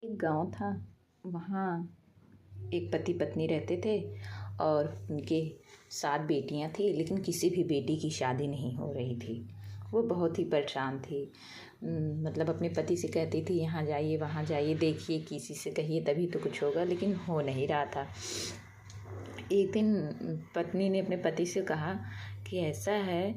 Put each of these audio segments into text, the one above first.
एक गांव था। वहाँ एक पति पत्नी रहते थे और उनके 7 बेटियां थी, लेकिन किसी भी बेटी की शादी नहीं हो रही थी। वो बहुत ही परेशान थी। मतलब अपने पति से कहती थी यहाँ जाइए वहाँ जाइए, देखिए किसी से कहिए तभी तो कुछ होगा, लेकिन हो नहीं रहा था। एक दिन पत्नी ने अपने पति से कहा कि ऐसा है,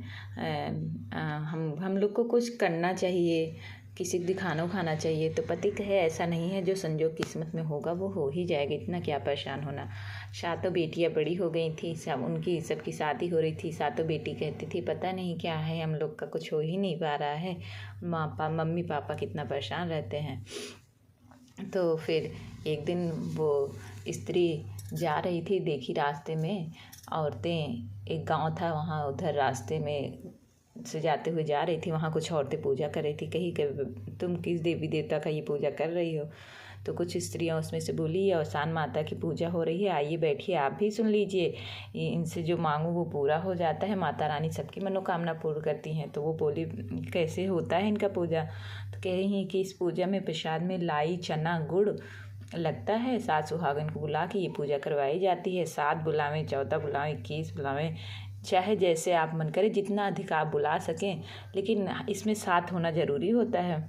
हम लोग को कुछ करना चाहिए, किसी को दिखाना उखाना चाहिए। तो पति कहे ऐसा नहीं है, जो संजोग किस्मत में होगा वो हो ही जाएगा, इतना क्या परेशान होना। 7 बेटियां बड़ी हो गई थी, उनकी सबकी शादी हो रही थी। 7 बेटी कहती थी पता नहीं क्या है, हम लोग का कुछ हो ही नहीं पा रहा है, मम्मी पापा कितना परेशान रहते हैं। तो फिर एक दिन वो स्त्री जा रही थी, देखी रास्ते में औरतें, एक गांव था वहाँ, उधर रास्ते में से जाते हुए जा रही थी। वहाँ कुछ औरतें पूजा कर रही थी। कही कि तुम किस देवी देवता का ये पूजा कर रही हो? तो कुछ स्त्रियाँ उसमें से बोली, अवसान माता की पूजा हो रही है, आइए बैठिए, आप भी सुन लीजिए, इनसे जो मांगो वो पूरा हो जाता है, माता रानी सबकी मनोकामना पूर्ण करती हैं। तो वो बोली कैसे होता है इनका पूजा? तो कह रही हैं कि इस पूजा में प्रसाद में लाई, चना, गुड़ लगता है। 7 सुहागन को बुला के ये पूजा करवाई जाती है। 7 बुलावें, 14 बुलावें, 21 बुलावें, चाहे जैसे आप मन करें, जितना अधिक आप बुला सकें, लेकिन इसमें 7 होना ज़रूरी होता है।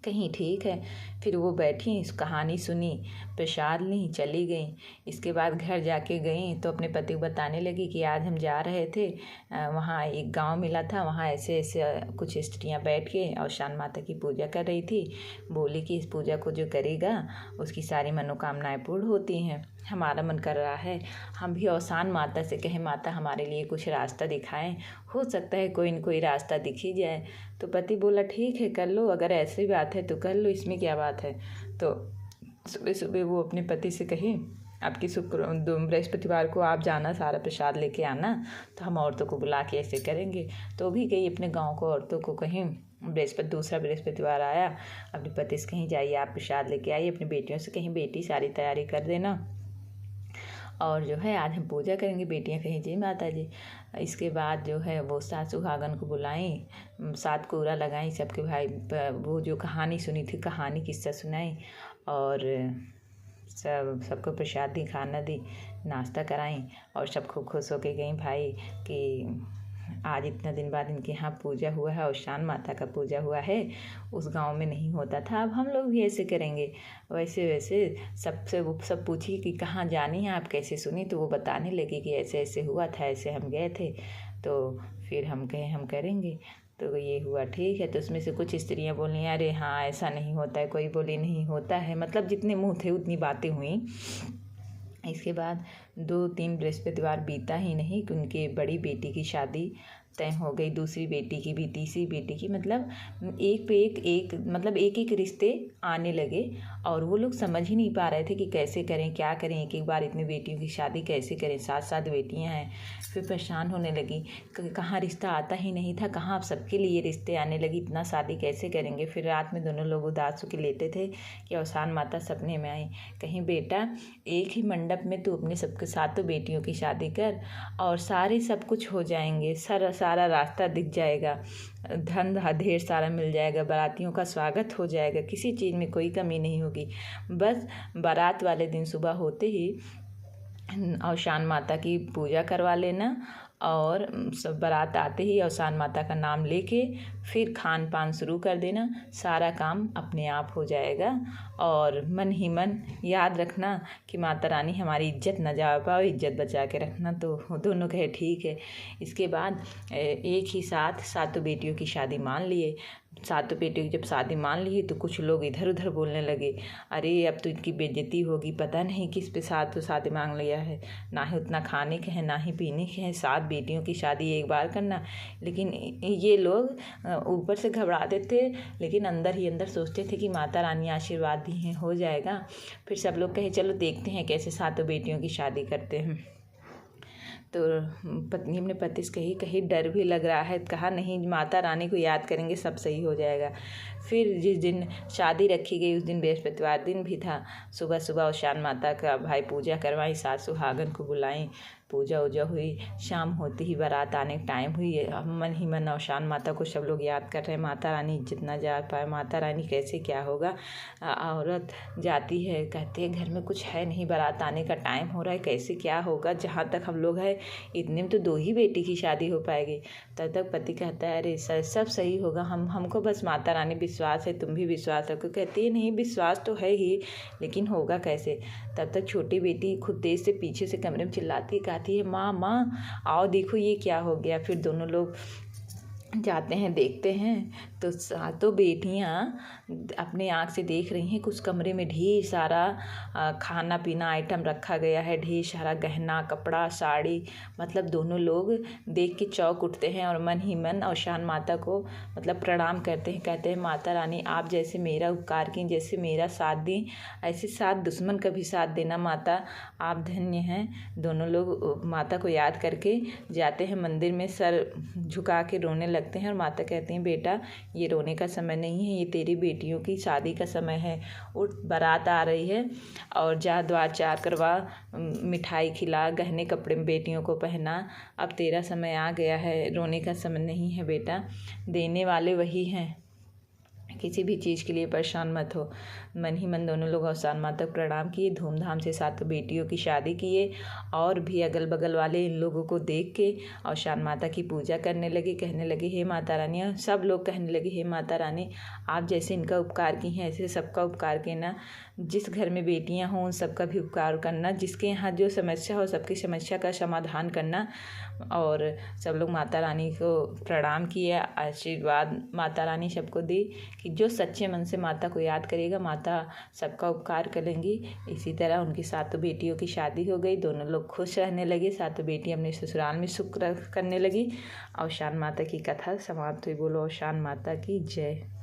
कहीं ठीक है। फिर वो बैठी, कहानी सुनी, प्रसाद ली, चली गई। इसके बाद घर जाके गई तो अपने पति को बताने लगी कि आज हम जा रहे थे, वहाँ एक गांव मिला था, वहाँ ऐसे ऐसे कुछ स्त्रियाँ बैठ के अवसान माता की पूजा कर रही थी। बोली कि इस पूजा को जो करेगा उसकी सारी मनोकामनाएं पूर्ण होती हैं। हमारा मन कर रहा है हम भी अवसान माता से कहें, माता हमारे लिए कुछ रास्ता दिखाएं, हो सकता है कोई न कोई रास्ता दिख ही जाए। तो पति बोला ठीक है कर लो, अगर ऐसी बात है तो कर लो, इसमें क्या बात है। तो सुबह सुबह वो अपने पति से कही आपकी बृहस्पतिवार को आप जाना, सारा प्रसाद लेके आना, तो हम औरतों को बुला के ऐसे करेंगे। तो भी गई अपने गांव को औरतों को कहीं, दूसरा बृहस्पतिवार आया, अपने पति से कहीं जाइए आप प्रसाद लेके आइए, अपनी बेटियों से कहीं बेटी सारी तैयारी कर देना, और जो है आज हम पूजा करेंगे। बेटियां कहीं जय माता जी। इसके बाद जो है वो 7 सुहागन को बुलाई, 7 कोरा लगाई, सबके भाई वो जो कहानी सुनी थी, कहानी किस्सा सुनाई, और सबको प्रसाद दी, खाना दी, नाश्ता कराई, और सब खूब खुश होके गई भाई कि आज इतना दिन बाद इनके यहाँ पूजा हुआ है, अवसान माता का पूजा हुआ है, उस गांव में नहीं होता था, अब हम लोग भी ऐसे करेंगे। वैसे वैसे सबसे वो सब पूछी कि कहाँ जानी है आप, कैसे सुनी? तो वो बताने लगी कि ऐसे ऐसे हुआ था, ऐसे हम गए थे, तो फिर हम कहे हम करेंगे, तो ये हुआ ठीक है। तो उसमें से कुछ स्त्रियाँ बोली अरे हाँ ऐसा नहीं होता है, कोई बोली नहीं होता है, मतलब जितने मुँह थे उतनी बातें हुई। इसके बाद 2-3 बृहस्पतिवार बीता ही नहीं कि उनके बड़ी बेटी की शादी तय हो गई, दूसरी बेटी की भी, तीसरी बेटी की, मतलब एक पे एक मतलब एक एक रिश्ते आने लगे, और वो लोग समझ ही नहीं पा रहे थे कि कैसे करें, क्या करें, एक एक बार इतनी बेटियों की शादी कैसे करें, 7-7 बेटियां हैं। फिर परेशान होने लगी, कहाँ रिश्ता आता ही नहीं था, कहाँ अब सबके लिए रिश्ते आने लगी, इतना शादी कैसे करेंगे। फिर रात में दोनों लोग उदास होकर लेटे थे कि अवसान माता सपने में आई, कहीं बेटा एक ही मंडप में तू अपने सबके 7 बेटियों की शादी कर, और सारे सब कुछ हो जाएंगे, सारा रास्ता दिख जाएगा, धन ढेर सारा मिल जाएगा, बारातियों का स्वागत हो जाएगा, किसी चीज़ में कोई कमी नहीं होगी। बस बारात वाले दिन सुबह होते ही अवसान माता की पूजा करवा लेना, और सब बारात आते ही अवसान माता का नाम लेके फिर खान पान शुरू कर देना, सारा काम अपने आप हो जाएगा। और मन ही मन याद रखना कि माता रानी हमारी इज्जत न जा पाओ, इज्जत बचा के रखना। तो दोनों कहे ठीक है। इसके बाद एक ही साथ 7 बेटियों की शादी मान लिए। 7 बेटियों की जब शादी मान ली तो कुछ लोग इधर उधर बोलने लगे, अरे अब तो इनकी बेइज्जती होगी, पता नहीं किस पे शादी मांग लिया है, ना ही उतना खाने के हैं ना ही पीने के हैं, 7 बेटियों की शादी एक बार करना। लेकिन ये लोग ऊपर से घबराते थे, लेकिन अंदर ही अंदर सोचते थे कि माता रानी आशीर्वाद दी हैं, हो जाएगा। फिर सब लोग कहे चलो देखते हैं कैसे 7 बेटियों की शादी करते हैं। तो पत्नी अपने पति से कही डर भी लग रहा है, कहा नहीं माता रानी को याद करेंगे सब सही हो जाएगा। फिर जिस दिन शादी रखी गई उस दिन बृहस्पतिवार दिन भी था। सुबह सुबह अवसान माता का भाई पूजा करवाई, 7 सुहागन को बुलाई, पूजा वूजा हुई, शाम होते ही बारात आने का टाइम हुई। मन ही मन औशान माता को सब लोग याद कर रहे हैं, माता रानी जितना जा पाए, माता रानी कैसे क्या होगा। औरत जाती है, कहते हैं घर में कुछ है नहीं, बारात आने का टाइम हो रहा है, कैसे क्या होगा। जहाँ तक हम लोग हैं इतने में तो 2 ही बेटी की शादी हो पाएगी। तब तक पति कहता है अरे सब सही होगा, हमको बस माता रानी विश्वास है, तुम भी विश्वास रखो। कहती है नहीं विश्वास तो है ही, लेकिन होगा कैसे। तब तक छोटी बेटी खुद तेज से पीछे से कमरे में चिल्लाती कहती है माँ माँ आओ देखो ये क्या हो गया। फिर दोनों लोग जाते हैं, देखते हैं तो सातों बेटियां अपने आँख से देख रही हैं कि उस कमरे में ढेर सारा खाना पीना आइटम रखा गया है, ढेर सारा गहना कपड़ा साड़ी। मतलब दोनों लोग देख के चौंक उठते हैं और मन ही मन औशान माता को मतलब प्रणाम करते हैं। कहते हैं माता रानी आप जैसे मेरा उपकार की, जैसे मेरा साथ दी, ऐसे साथ दुश्मन का भी साथ देना माता, आप धन्य हैं। दोनों लोग माता को याद करके जाते हैं मंदिर में, सर झुका के रोने लगते हैं। और माता कहती हैं बेटा ये रोने का समय नहीं है, ये तेरी बेटियों की शादी का समय है। उठ बारात आ रही है और जा द्वार चार करवा, मिठाई खिला, गहने कपड़े बेटियों को पहना। अब तेरा समय आ गया है, रोने का समय नहीं है बेटा, देने वाले वही हैं, किसी भी चीज़ के लिए परेशान मत हो। मन ही मन दोनों लोग औशान माता को प्रणाम किए, धूमधाम से 7 बेटियों की शादी किए। और भी अगल बगल वाले इन लोगों को देख के औशान माता की पूजा करने लगे, कहने लगे हे माता रानी। सब लोग कहने लगे हे माता रानी आप जैसे इनका उपकार की हैं ऐसे सबका उपकार करना, जिस घर में बेटियां हों उन सबका भी उपकार करना, जिसके यहाँ जो समस्या हो सबकी समस्या का समाधान करना। और सब लोग माता रानी को प्रणाम किए, आशीर्वाद माता रानी सबको दी कि जो सच्चे मन से माता को याद करेगा माता सबका उपकार करेंगी। इसी तरह उनकी 7 बेटियों की शादी हो गई, दोनों लोग खुश रहने लगे, 7 बेटियां अपने ससुराल में सुख करने लगी। औशान माता की कथा समाप्त हुई। बोलो औशान माता की जय।